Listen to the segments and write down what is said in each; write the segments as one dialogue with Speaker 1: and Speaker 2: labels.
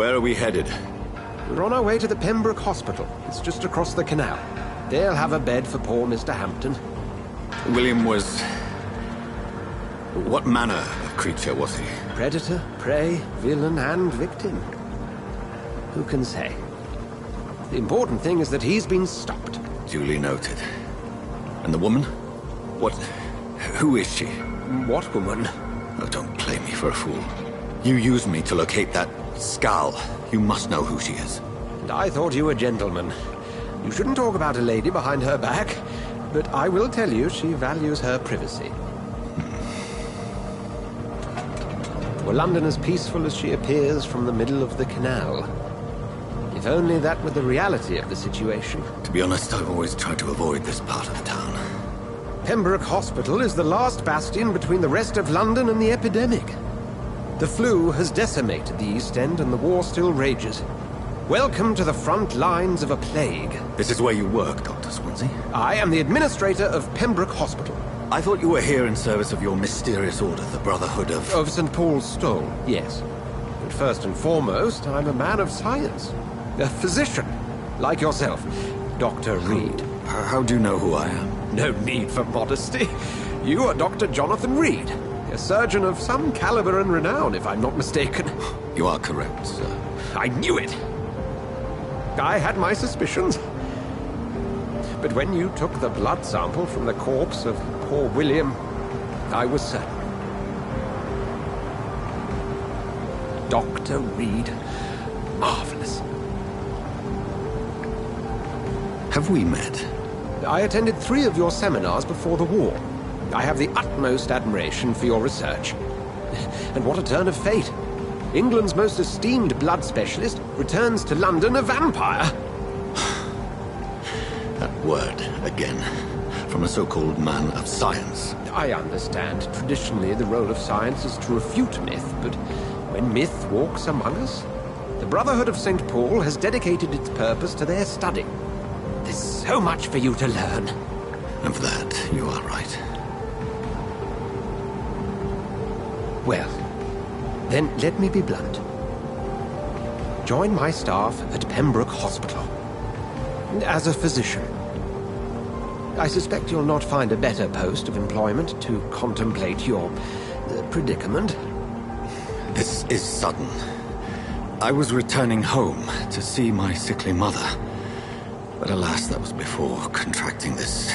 Speaker 1: Where are we headed?
Speaker 2: We're on our way to the Pembroke Hospital. It's just across the canal. They'll have a bed for poor Mr. Hampton.
Speaker 1: William was... What manner of creature was he?
Speaker 2: Predator, prey, villain, and victim. Who can say? The important thing is that he's been stopped.
Speaker 1: Duly noted. And the woman? What... Who is she?
Speaker 2: What woman?
Speaker 1: Oh, don't play me for a fool. You used me to locate that Skal. You must know who she is.
Speaker 2: And I thought you a gentleman. You shouldn't talk about a lady behind her back, but I will tell you she values her privacy. Were London as peaceful as she appears from the middle of the canal? If only that were the reality of the situation.
Speaker 1: To be honest, I've always tried to avoid this part of the town.
Speaker 2: Pembroke Hospital is the last bastion between the rest of London and the epidemic. The flu has decimated the East End and the war still rages. Welcome to the front lines of a plague.
Speaker 1: This is where you work, Dr. Swansea?
Speaker 2: I am the administrator of Pembroke Hospital.
Speaker 1: I thought you were here in service of your mysterious order, the Brotherhood of...
Speaker 2: Of St. Paul's Stole, yes. But first and foremost, I'm a man of science. A physician, like yourself, Dr. Reed.
Speaker 1: How do you know who I am?
Speaker 2: No need for modesty. You are Dr. Jonathan Reed, a surgeon of some caliber and renown, if I'm not mistaken.
Speaker 1: You are correct, sir.
Speaker 2: I knew it! I had my suspicions. But when you took the blood sample from the corpse of poor William, I was certain. Dr. Reed. Marvelous.
Speaker 1: Have we met?
Speaker 2: I attended 3 of your seminars before the war. I have the utmost admiration for your research. And what a turn of fate. England's most esteemed blood specialist returns to London a vampire.
Speaker 1: That word, again. From a so-called man of science.
Speaker 2: I understand. Traditionally, the role of science is to refute myth, but when myth walks among us, the Brotherhood of St. Paul has dedicated its purpose to their study. There's so much for you to learn.
Speaker 1: Of that, you are right.
Speaker 2: Well, then let me be blunt. Join my staff at Pembroke Hospital. As a physician. I suspect you'll not find a better post of employment to contemplate your predicament.
Speaker 1: This is sudden. I was returning home to see my sickly mother. But alas, that was before contracting this...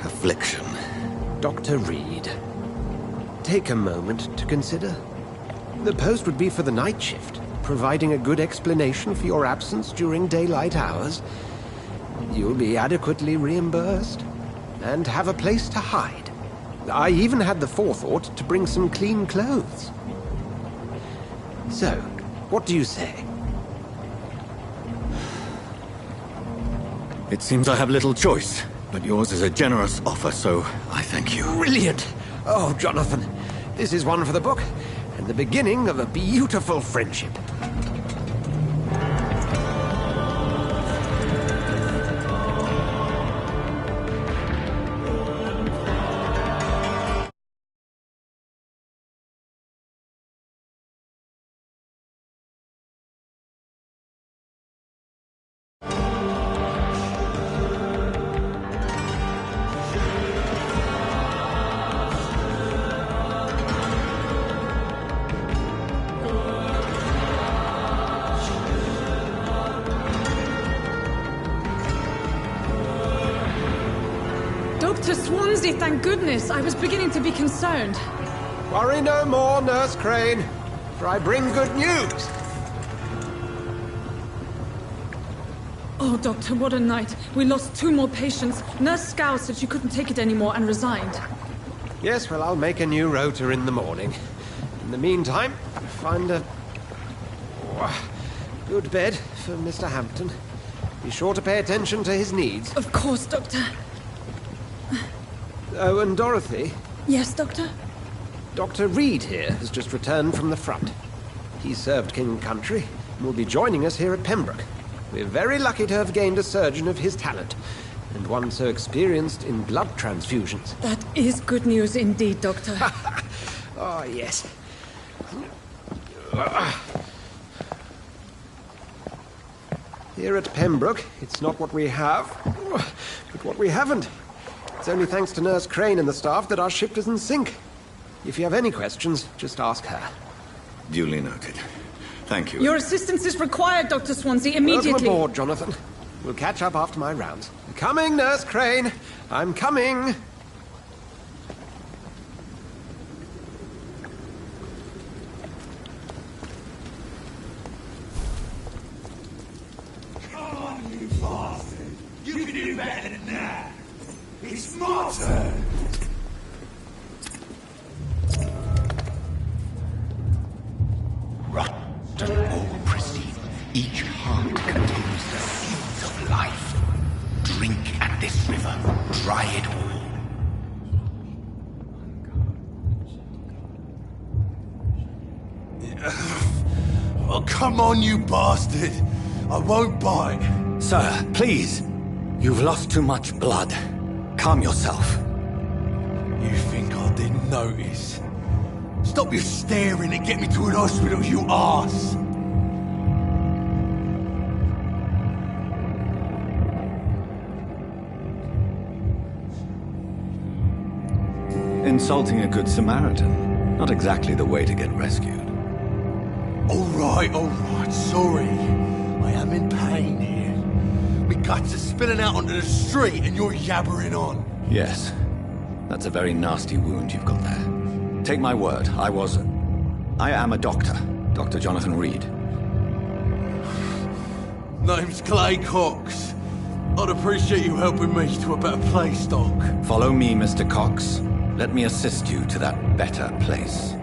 Speaker 1: affliction.
Speaker 2: Dr. Reed, take a moment to consider. The post would be for the night shift, providing a good explanation for your absence during daylight hours. You'll be adequately reimbursed, and have a place to hide. I even had the forethought to bring some clean clothes. So, what do you say?
Speaker 1: It seems I have little choice, but yours is a generous offer, so I thank you.
Speaker 2: Brilliant! Oh, Jonathan, this is one for the book, and the beginning of a beautiful friendship.
Speaker 3: Dr. Swansea, thank goodness. I was beginning to be concerned.
Speaker 2: Worry no more, Nurse Crane, for I bring good news.
Speaker 3: Oh, Doctor, what a night. We lost 2 more patients. Nurse Scow said she couldn't take it anymore and resigned.
Speaker 2: Yes, well, I'll make a new rota in the morning. In the meantime, find a good bed for Mr. Hampton. Be sure to pay attention to his needs.
Speaker 3: Of course, Doctor.
Speaker 2: Oh, and Dorothy?
Speaker 3: Yes, Doctor?
Speaker 2: Dr. Reed here has just returned from the front. He served King and Country and will be joining us here at Pembroke. We're very lucky to have gained a surgeon of his talent, and one so experienced in blood transfusions.
Speaker 3: That is good news indeed, Doctor.
Speaker 2: Oh, yes. Here at Pembroke, it's not what we have, but what we haven't. It's only thanks to Nurse Crane and the staff that our ship doesn't sink. If you have any questions, just ask her.
Speaker 1: Duly noted. Thank you.
Speaker 3: Your assistance is required, Dr. Swansea, immediately.
Speaker 2: Welcome aboard, Jonathan. We'll catch up after my rounds. Coming, Nurse Crane. I'm coming.
Speaker 4: Come on, you bastard! You can do better than that! It's my turn!
Speaker 5: Rotten or pristine, each heart contains the seeds of life. Drink at this river, dry it all.
Speaker 4: Oh, come on, you bastard! I won't bite!
Speaker 1: Sir, please. You've lost too much blood. Calm yourself.
Speaker 4: You think I didn't notice? Stop your staring and get me to an hospital, you arse!
Speaker 1: Insulting a good Samaritan. Not exactly the way to get rescued.
Speaker 4: Alright, sorry. I am in pain here. My guts are spilling out onto the street and you're yabbering on.
Speaker 1: Yes. That's a very nasty wound you've got there. Take my word, I am a doctor. Dr. Jonathan Reed.
Speaker 4: Name's Clay Cox. I'd appreciate you helping me to a better place, Doc.
Speaker 1: Follow me, Mr. Cox. Let me assist you to that better place.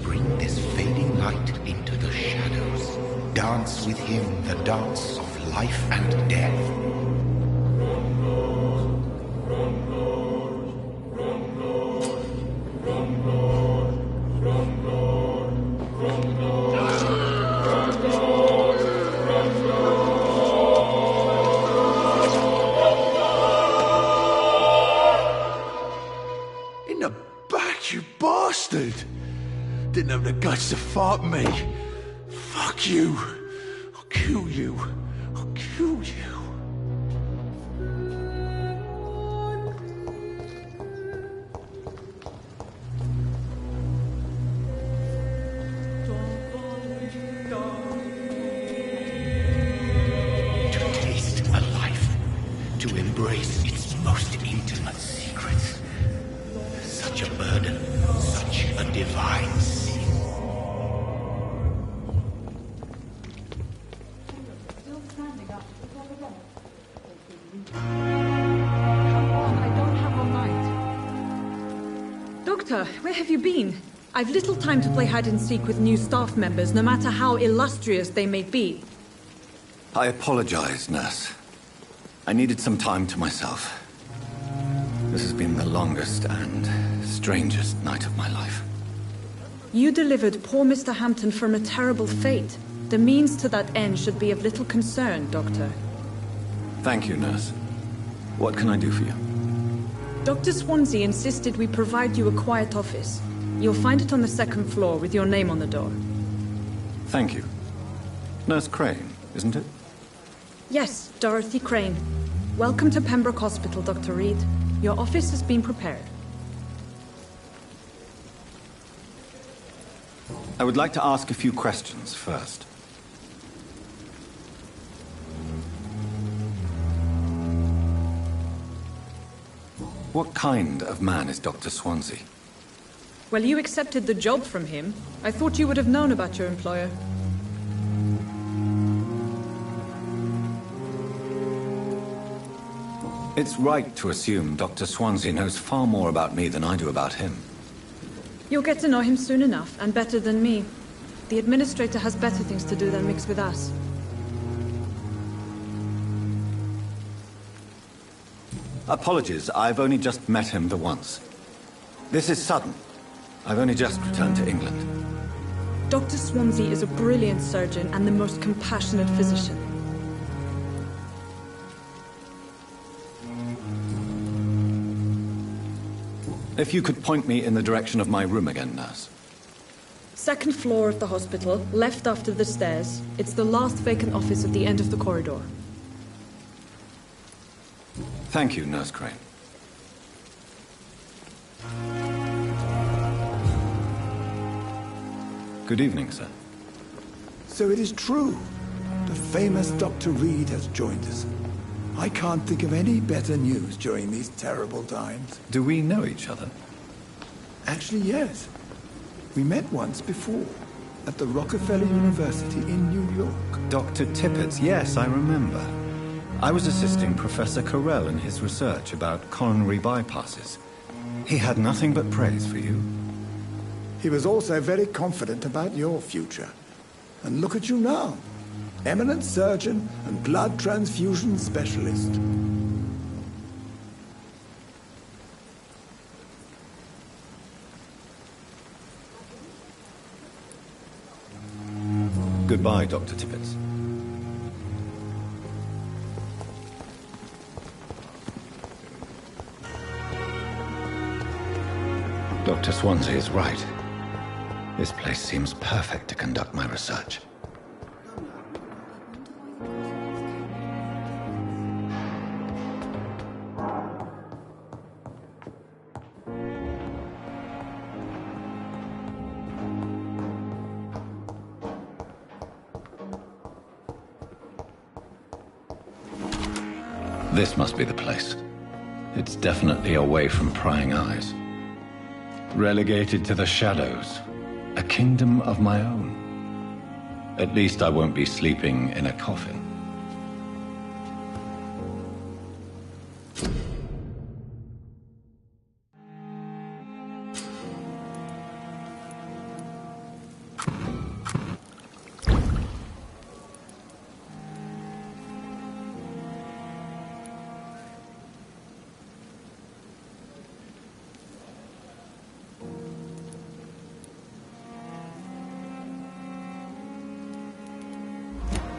Speaker 5: Bring this fading light into the shadows. Dance with him the dance of life and death.
Speaker 4: In the back, you bastard! Didn't have the guts to fight me. Fuck you. I'll kill you. I'll kill you.
Speaker 5: To taste a life, to embrace its most intimate secrets. Such a burden, such a divine sin.
Speaker 3: Still standing up. Come on, I don't have all night. Doctor, where have you been? I've little time to play hide and seek with new staff members, no matter how illustrious they may be.
Speaker 1: I apologize, nurse. I needed some time to myself. This has been the longest and strangest night of my life.
Speaker 3: You delivered poor Mr. Hampton from a terrible fate. The means to that end should be of little concern, Doctor.
Speaker 1: Thank you, nurse. What can I do for you?
Speaker 3: Dr. Swansea insisted we provide you a quiet office. You'll find it on the second floor with your name on the door.
Speaker 1: Thank you. Nurse Crane, isn't it?
Speaker 3: Yes, Dorothy Crane. Welcome to Pembroke Hospital, Dr. Reed. Your office has been prepared.
Speaker 1: I would like to ask a few questions first. What kind of man is Dr. Swansea?
Speaker 3: Well, you accepted the job from him. I thought you would have known about your employer.
Speaker 1: It's right to assume Dr. Swansea knows far more about me than I do about him.
Speaker 3: You'll get to know him soon enough, and better than me. The administrator has better things to do than mix with us.
Speaker 1: Apologies, I've only just met him the once. This is Sudden. I've only just returned to England.
Speaker 3: Dr. Swansea is a brilliant surgeon and the most compassionate physician.
Speaker 1: If you could point me in the direction of my room again, nurse.
Speaker 3: Second floor of the hospital, left after the stairs. It's the last vacant office at the end of the corridor.
Speaker 1: Thank you, Nurse Crane. Good evening, sir.
Speaker 4: So it is true. The famous Dr. Reed has joined us. I can't think of any better news during these terrible times.
Speaker 1: Do we know each other?
Speaker 4: Actually, yes. We met once before, at the Rockefeller University in New York.
Speaker 1: Dr. Tippett, yes, I remember. I was assisting Professor Carell in his research about coronary bypasses. He had nothing but praise for you.
Speaker 4: He was also very confident about your future. And look at you now. Eminent surgeon and blood transfusion specialist.
Speaker 1: Goodbye, Dr. Tippett. Dr. Swansea is right. This place seems perfect to conduct my research. This must be the place. It's definitely away from prying eyes. Relegated to the shadows. A kingdom of my own. At least I won't be sleeping in a coffin.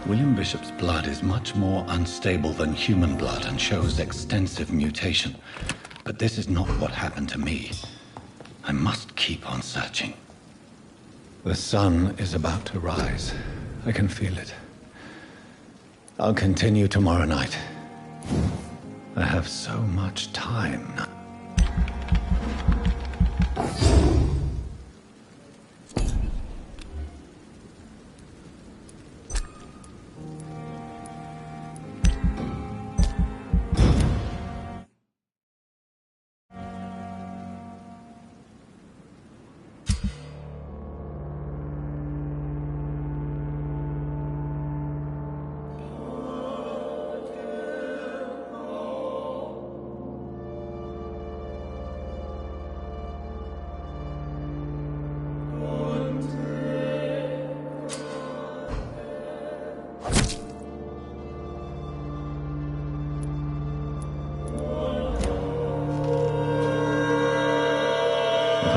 Speaker 1: William Bishop's blood is much more unstable than human blood and shows extensive mutation. But this is not what happened to me. I must keep on searching. The sun is about to rise. I can feel it. I'll continue tomorrow night. I have so much time now.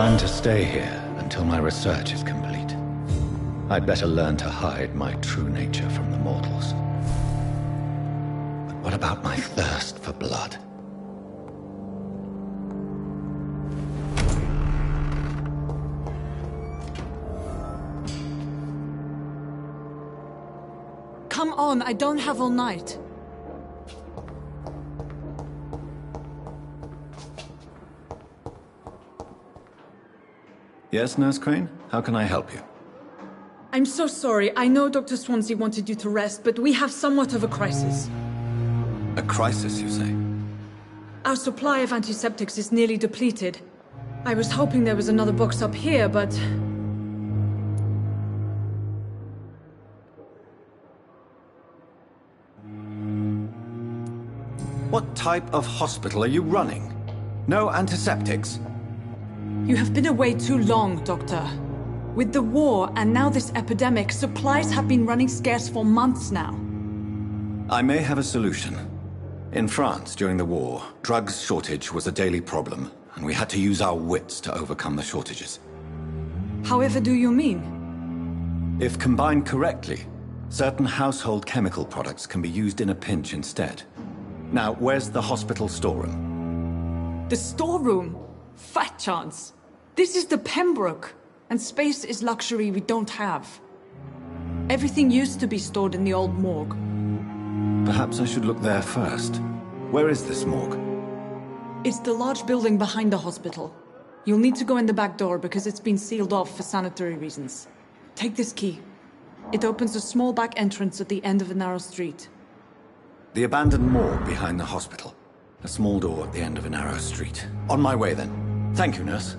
Speaker 1: I'm to stay here until my research is complete. I'd better learn to hide my true nature from the mortals. But what about my thirst for blood?
Speaker 3: Come on, I don't have all night.
Speaker 1: Yes, Nurse Crane? How can I help you?
Speaker 3: I'm so sorry. I know Dr. Swansea wanted you to rest, but we have somewhat of a crisis.
Speaker 1: A crisis, you say?
Speaker 3: Our supply of antiseptics is nearly depleted. I was hoping there was another box up here, but...
Speaker 1: What type of hospital are you running? No antiseptics?
Speaker 3: You have been away too long, Doctor. With the war and now this epidemic, supplies have been running scarce for months now.
Speaker 1: I may have a solution. In France, during the war, drugs shortage was a daily problem, and we had to use our wits to overcome the shortages.
Speaker 3: However do you mean?
Speaker 1: If combined correctly, certain household chemical products can be used in a pinch instead. Now, where's the hospital storeroom?
Speaker 3: The storeroom? Fat chance. This is the Pembroke, and space is luxury we don't have. Everything used to be stored in the old morgue.
Speaker 1: Perhaps I should look there first. Where is this morgue?
Speaker 3: It's the large building behind the hospital. You'll need to go in the back door because it's been sealed off for sanitary reasons. Take this key. It opens a small back entrance at the end of a narrow street.
Speaker 1: The abandoned morgue behind the hospital. A small door at the end of a narrow street. On my way then. Thank you, nurse.